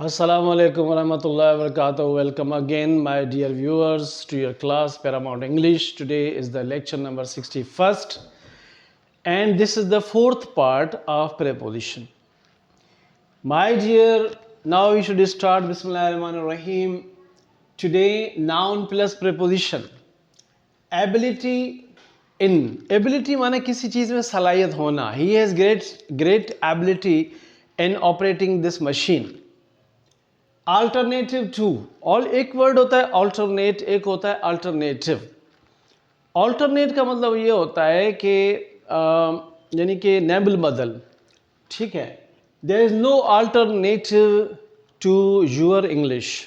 Assalamu alaikum warahmatullahi wabarakatuh. Welcome again, my dear viewers, to your class Paramount English. Today is the lecture number 61st, and this is the fourth part of preposition. My dear, now we should start Bismillahirrahmanirrahim. Today, noun plus preposition. Ability in. Ability माने किसी चीज़ में सलाहियत होना. He has great ability in operating this machine. Alternative to, और एक word होता है alternate, एक होता है अल्टरनेटिव. अल्टरनेट का मतलब ये होता है कि यानी कि नेबल बदल, ठीक है. There is no alternative to your English.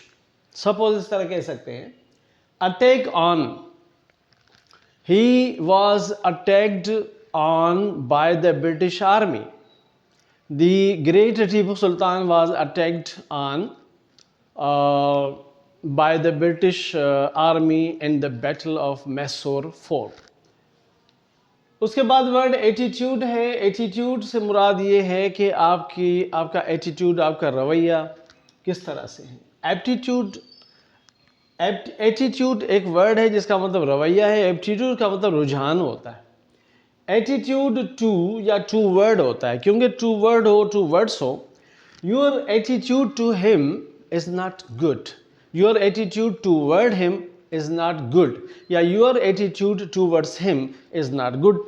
Suppose इस तरह कह सकते हैं, attack on. He was attacked on by the British army. The great Tipu Sultan was attacked on by the British army in the battle of Mysore fort. उसके बाद word attitude है. Attitude से मुराद ये है कि आपका एटीट्यूड, आपका रवैया किस तरह से है. एटीट्यूड एक वर्ड है जिसका मतलब रवैया है. एप्टीट्यूड का मतलब रुझान होता है. एटीट्यूड टू या टू वर्ड होता है, क्योंकि टू वर्ड हो, टू वर्ड्स हो. Your attitude to him is not good. Your attitude toward him is not good. या your attitude towards him is not good.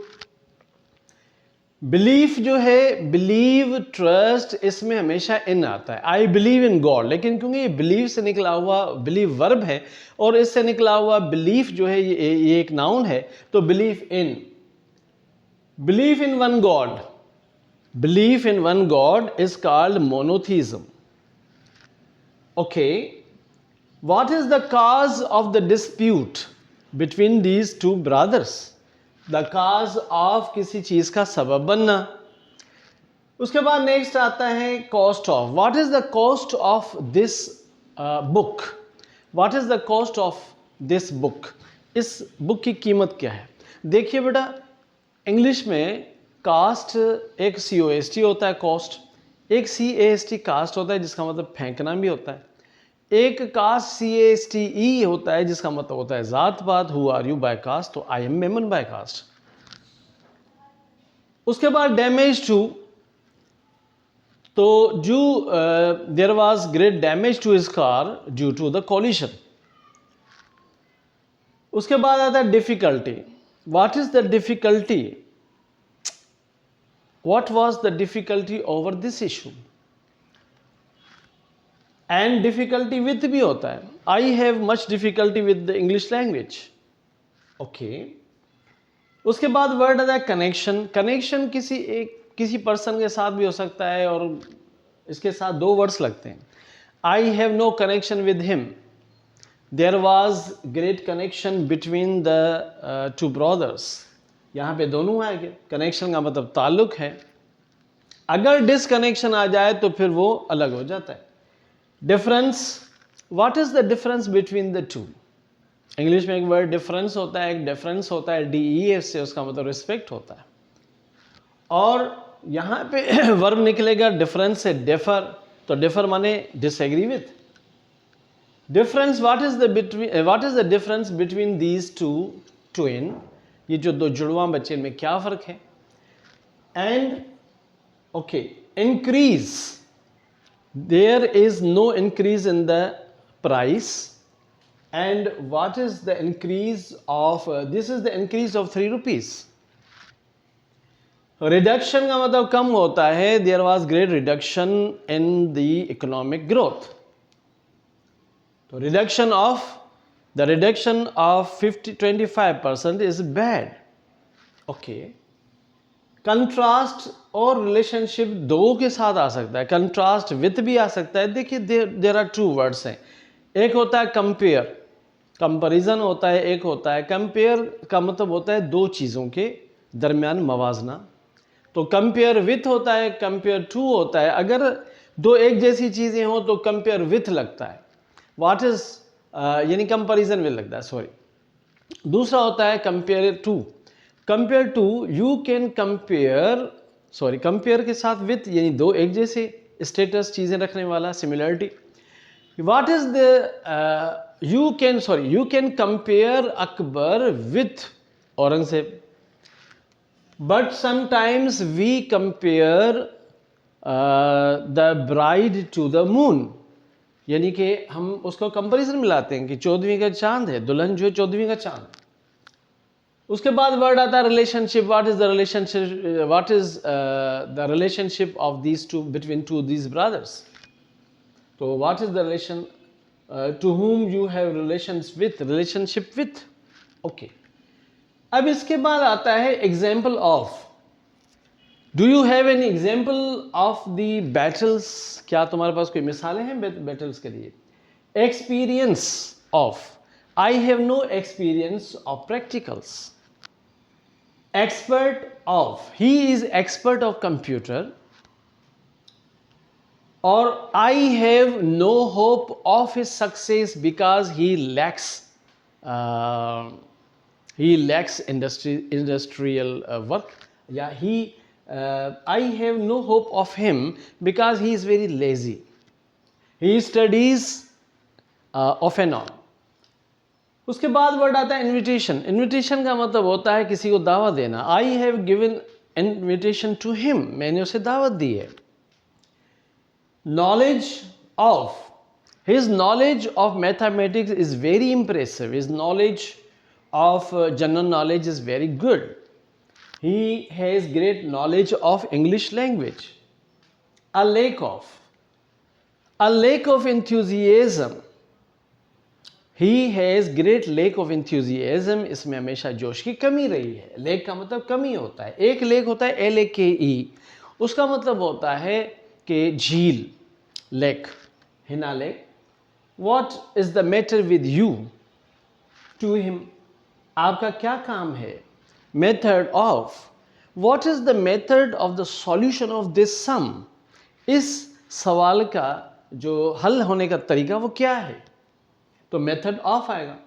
Belief जो है, believe, trust, इसमें हमेशा in आता है. I believe in God. लेकिन क्योंकि ये believe से निकला हुआ believe verb है और इससे निकला हुआ belief जो है ये एक noun है, तो belief in. Belief in one God. Belief in one God is called monotheism. Okay, what is the cause of the dispute between these two brothers? The cause of किसी चीज़ का सबब बनना. उसके बाद नेक्स्ट आता है cost of. What is the cost of this book? What is the cost of this book? इस book की कीमत क्या है? देखिए बेटा, इंग्लिश में कास्ट एक COST होता है cost. एक CAST कास्ट होता है जिसका मतलब फेंकना भी होता है. एक कास्ट CASTE होता है जिसका मतलब होता है ज़ात पात. Who are you by caste, तो I am Memon by caste. उसके बाद डैमेज टू, तो जो there was great damage to his car due to the collision. उसके बाद आता है difficulty. What is the difficulty? What was the difficulty over this issue? And difficulty with भी होता है. I have much difficulty with the English language. Okay. उसके बाद word आता है कनेक्शन. कनेक्शन किसी पर्सन के साथ भी हो सकता है और इसके साथ दो वर्ड्स लगते हैं. I have no connection with him. There was great connection between the two brothers. यहाँ पे दोनों आ गए. कनेक्शन का मतलब ताल्लुक है. अगर डिसकनेक्शन आ जाए तो फिर वो अलग हो जाता है. Difference. What is the difference between the two? English में एक वर्ड डिफरेंस होता है, एक डिफरेंस होता है DEF से, उसका मतलब रिस्पेक्ट होता है. और यहाँ पे वर्ब निकलेगा डिफरेंस से डिफर, तो डिफर माने disagree with. Difference. What is the difference between these two twin? ये जो दो जुड़वा बच्चे में क्या फ़र्क है? And okay, increase. There is no increase in the price. And what is the increase of? This is the increase of 3 rupees. Reduction का मतलब कम होता है. There was great reduction in the economic growth. तो reduction of The reduction of 25% is bad. Okay. Contrast और relationship दो के साथ आ सकता है. Contrast with भी आ सकता है. देखिए, there are two words हैं. एक होता है compare, comparison होता है. एक होता है compare, का मतलब होता है दो चीज़ों के दरमियान मवाजना. तो compare with होता है, compare to होता है. अगर दो एक जैसी चीज़ें हों तो compare with लगता है. What is यानी कंपैरिजन में लगता है. सॉरी, दूसरा होता है compare to. Compare to, you can compare, sorry, compare के साथ विथ, यानी दो एक जैसे, स्टेटस चीज़ें रखने वाला, similarity. What is the you can compare Akbar with Aurangzeb, but sometimes we compare the bride to the moon. यानी कि हम उसको कंपैरिजन मिलाते हैं कि 14वीं का चांद है, दुल्हन जो है 14वीं का चांद. उसके बाद वर्ड आता है relationship. What is the relationship, what is the relationship of these two, between two these brothers. तो what is the relation, to whom you have relationship with. Okay, अब इसके बाद आता है example of. Do you have any example of the battles. क्या तुम्हारे पास कोई मिसालें हैं बैटल्स के लिए. Experience of. I have no experience of practicals. Expert of. He is expert of computer. Or I have no hope of his success because he lacks industrial work. Yeah, I have no hope of him because he is very lazy. He studies off and on. उसके बाद word आता है invitation. Invitation का मतलब होता है किसी को दावत देना. I have given invitation to him. मैंने उसे दावत दी है. Knowledge of. His knowledge of mathematics is very impressive. His knowledge of general knowledge is very good. He has great knowledge of English language. A lack of. A lack of enthusiasm. He has great lack of enthusiasm. इसमें हमेशा जोश की कमी रही है. lack का मतलब कमी होता है. एक lack होता है LAKE. उसका मतलब होता है कि झील. Lake, Hina lake. What is the matter with you. To him. आपका क्या काम है. Method of. What is the method of the solution of this sum. इस सवाल का जो हल होने का तरीका वो क्या है. तो मेथड ऑफ आएगा.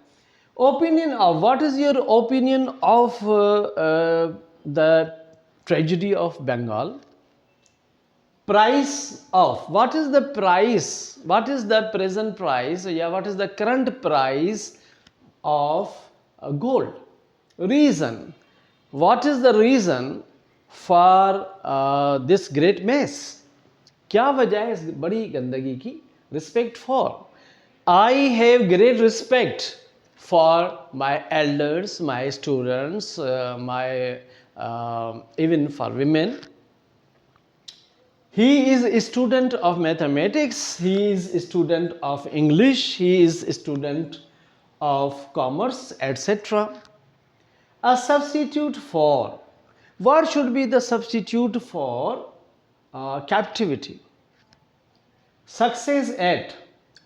Opinion of. What is your opinion of the tragedy of Bengal. Price of. What is the price, what is the present price, what is the current price of gold. Reason. What is the reason for this great mess. क्या वजह है इस बड़ी गंदगी की. Respect for. I have great respect for my elders, my students, even for women. He is a student of mathematics, he is a student of English, he is a student of commerce, etc. A substitute for. What should be the substitute for captivity. Success at.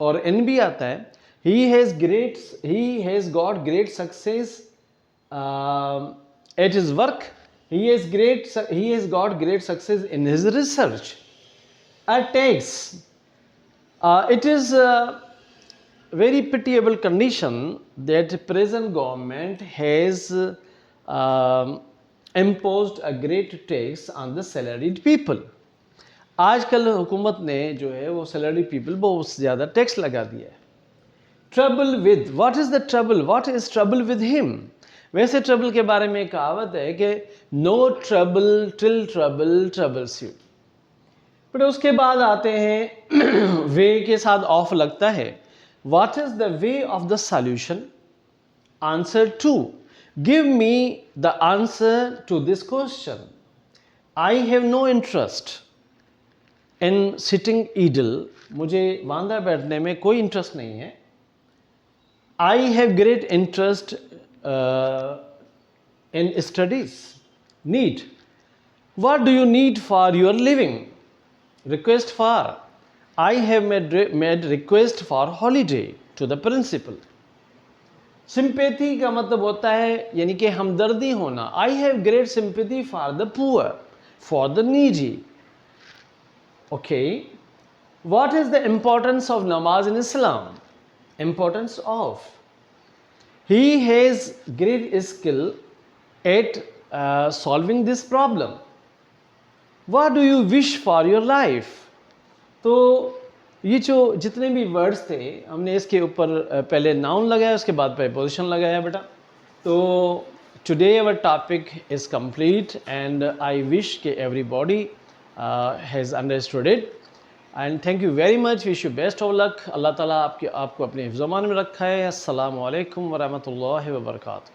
और N भी आता है. He has got great success at his work. He has got great success in his research. A tax. It is a very pitiable condition that present government has imposed a great tax on the salaried people. आजकल हुकूमत ने जो है वो salaried people बहुत ज़्यादा tax लगा दिया है. Trouble with. What is the trouble? What is trouble with him? वैसे ट्रबल के बारे में कहावत है कि no trouble till trouble troubles you. But उसके बाद आते हैं वे के साथ ऑफ लगता है. What is the way of the solution. Answer to. Give me the answer to this question. I have no interest in sitting idle. मुझे वांदा बैठने में कोई इंटरेस्ट नहीं है. आई हैव ग्रेट इंटरेस्ट in studies. Need. What do you need for your living. Request for. I have made request for holiday to the principal. Sympathy का मतलब होता है यानी कि हमदर्दी होना. I have great sympathy for the poor, for the needy. Okay. What is the importance of namaz in Islam. Importance of. He has great skill at solving this problem. What do you wish for your life. तो ये जो जितने भी words थे हमने इसके ऊपर पहले नाउन लगाया, उसके बाद प्रीपोजिशन लगाया बेटा। तो today our topic is complete and I wish कि everybody has understood it and thank you very much. Wish you best of luck. अल्लाह ताला आपको अपने हिफ्ज़-ओ-अमान में रखा है। अस्सलामु अलैकुम व रहमतुल्लाहि व बरकातहू।